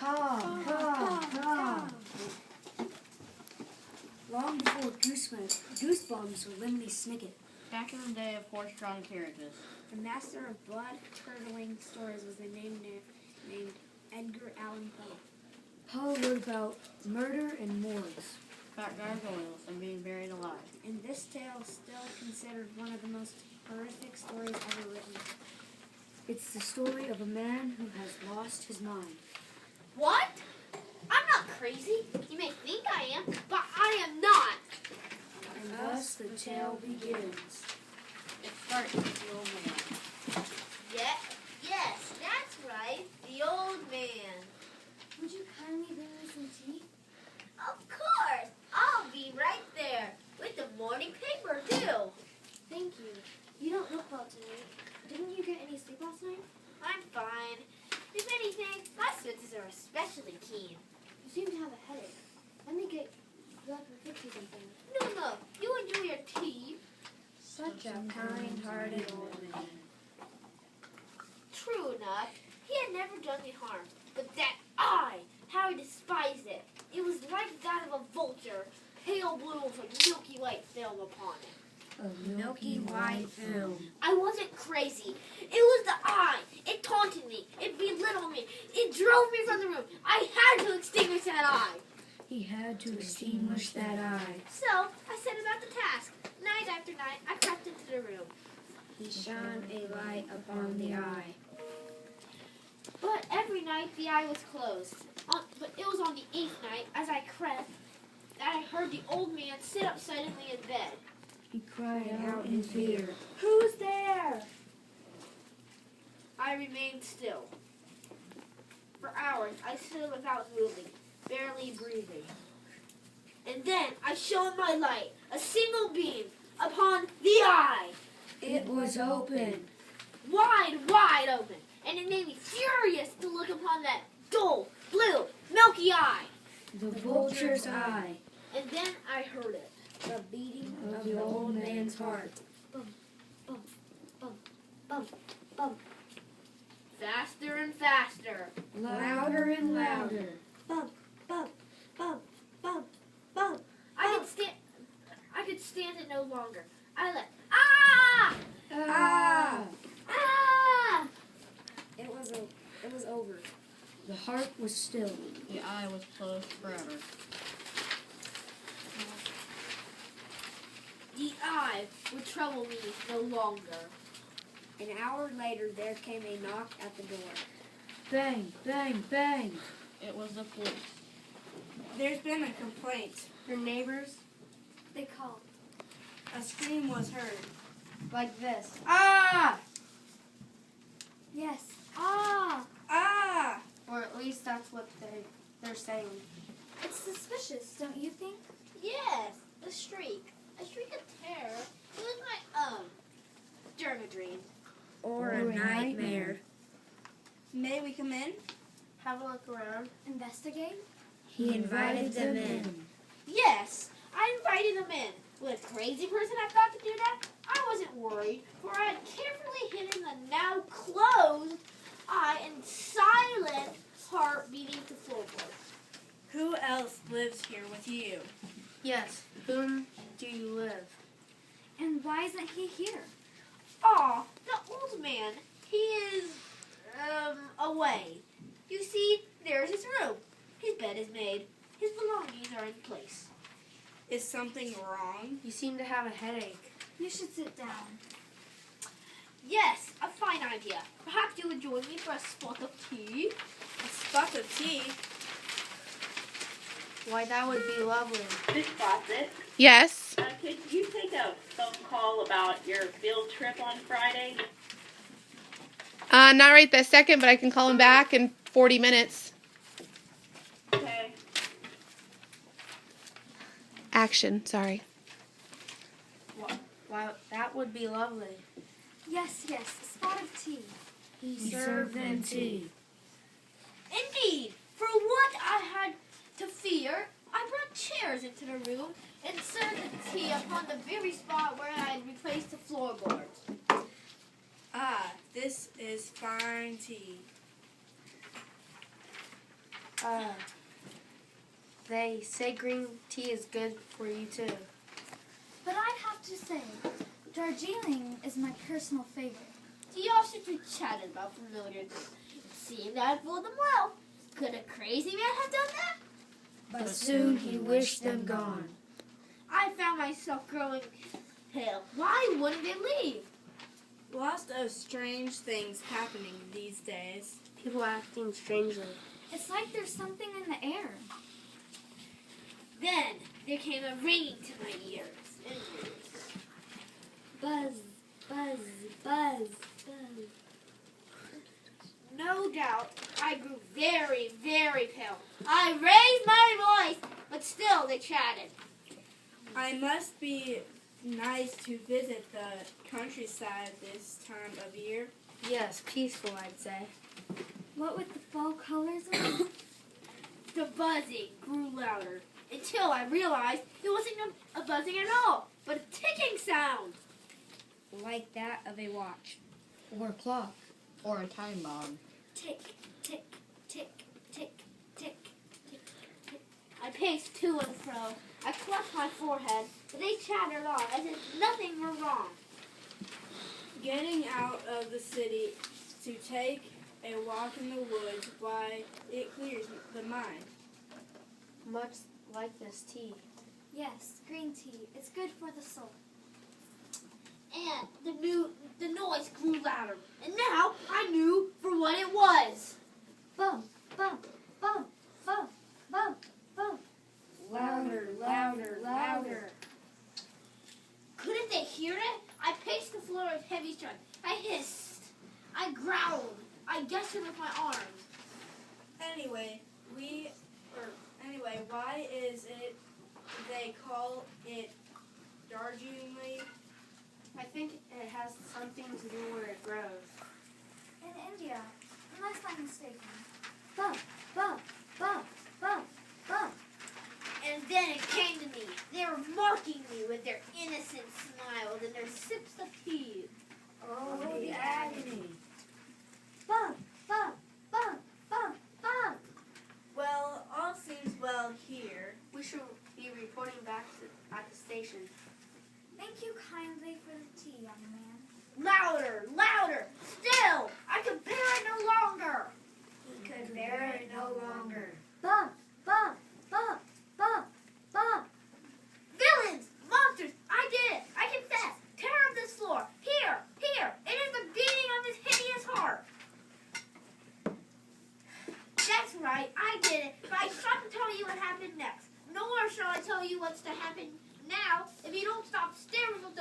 Caw, caw, caw. Long before Goosebumps or Lemony Snicket. Back in the day of horse-drawn carriages. The master of blood-curdling stories was the named Edgar Allan Poe. Poe wrote about murder and morgues. About gargoyles and being buried alive. And this tale is still considered one of the most horrific stories ever written. It's the story of a man who has lost his mind. What? I'm not crazy. You may think I am, but I am not. And thus the tale begins. It starts with the old man. Yes, that's right. The old man. Would you kindly bring me some tea? Of course. I'll be right there. With the morning paper, too. Thank you. You don't look well tonight. Didn't you get any sleep last night? I'm fine. If anything, my senses are especially keen. You seem to have a headache. Let me get you up and fix you something. No. You enjoy your tea. Such a kind-hearted old man. True enough. He had never done me harm. But that eye, how I despised it. It was like that of a vulture, pale blue with a milky white film upon it. A milky white film. I wasn't crazy. It was the eye. It taunted me. It belittled me. It drove me from the room. I had to extinguish that eye. He had to extinguish that eye. So I set about the task. Night after night, I crept into the room. He shone a light upon the eye. But every night the eye was closed. But it was on the 8th night, as I crept, that I heard the old man sit up silently in bed. He cried out in fear. Who's there? I remained still. For hours I stood without moving, barely breathing. And then I shone my light, a single beam, upon the eye. It was open. Wide open. And it made me furious to look upon that dull, blue, milky eye. The vulture's eye. And then I heard it. The beating Of the old man's heart. bump, Faster and faster. Louder and louder. bump, bump, bump, bump, bump. I could stand it no longer. I let ah! Ah! Ah! It was over. The heart was still. The eye was closed forever. The eye would trouble me no longer. An hour later, there came a knock at the door. Bang, bang, bang. It was the police. There's been a complaint. Your neighbors? They called. A scream was heard. Like this. Ah! Yes. Ah! Ah! Or at least that's what they're saying. It's suspicious, don't you think? Yes, a shriek of terror. It was my own. During a dream. Or a nightmare. May we come in? Have a look around. Investigate? He invited them in. Yes, I invited them in. Would a crazy person have thought to do that? I wasn't worried, for I had carefully hidden the now closed eye and silent heart beating to floorboards. Who else lives here with you? Yes. Whom do you live? And why isn't he here? Aw, the old man. He is, away. You see, there's his room. His bed is made. His belongings are in place. Is something wrong? You seem to have a headache. You should sit down. Yes, a fine idea. Perhaps you would join me for a spot of tea? A spot of tea? Why, that would be lovely. Miss Fawcett, Yes. could you take a phone call about your field trip on Friday? Not right this second, but I can call him back in 40 minutes. Okay. Action, sorry. Wow, that would be lovely. Yes, a spot of tea. He served them tea. Indeed, for what I had to fear, I brought chairs into the room and served the tea upon the very spot where I had replaced the floorboards. Ah, this is fine tea. They say green tea is good for you too. But I'd have to say, Darjeeling is my personal favorite. The officer chatted about familiar things. It seemed I fooled them well. Could a crazy man have done that? But soon he wished them gone. I found myself growing pale. Why wouldn't they leave? Lots of strange things happening these days. People acting strangely. It's like there's something in the air. Then there came a ringing to my ears. Buzz, buzz, buzz, buzz. No doubt, I grew very, very pale. I raised my voice, but still they chatted. I must be nice to visit the countryside this time of year. Yes, peaceful, I'd say. What with the fall colors on? The buzzing grew louder until I realized it wasn't a buzzing at all, but a ticking sound. Like that of a watch. Or a clock. Or a time bomb. Tick, tick, tick, tick, tick, tick, tick. I paced to and fro. I clutched my forehead, but they chattered on as if nothing were wrong. Getting out of the city to take a walk in the woods, why, it clears the mind. Much like this tea. Yes, green tea. It's good for the soul. And the noise grew louder, and now I knew for what it was. Bump, bump, bump, bump, bump, bump. Louder, louder, louder. Couldn't they hear it? I paced the floor with heavy stride. I hissed. I growled. I gestured with my arms. Anyway, why is it they call it Darjeeling? I think it has something to do where it grows. In India, unless I'm mistaken. Bump, bump, bump, bump, bump. And then it came to me. They were mocking me with their innocent smiles and their sips of tea. Oh, the agony. Bump, bump, bump, bump, bump. Well, all seems well here. We should be reporting back at the station. Thank you kindly for the tea, young man. Louder, louder. Still, I could bear it no longer. He could bear it no longer. Bump, bump, bump, bump, bump. Villains, monsters, I did it. I confess. Tear up this floor. Here, here. It is the beating of his hideous heart. That's right, I did it. But I shall not tell you what happened next. Nor shall I tell you what's to happen now if you don't stop staring with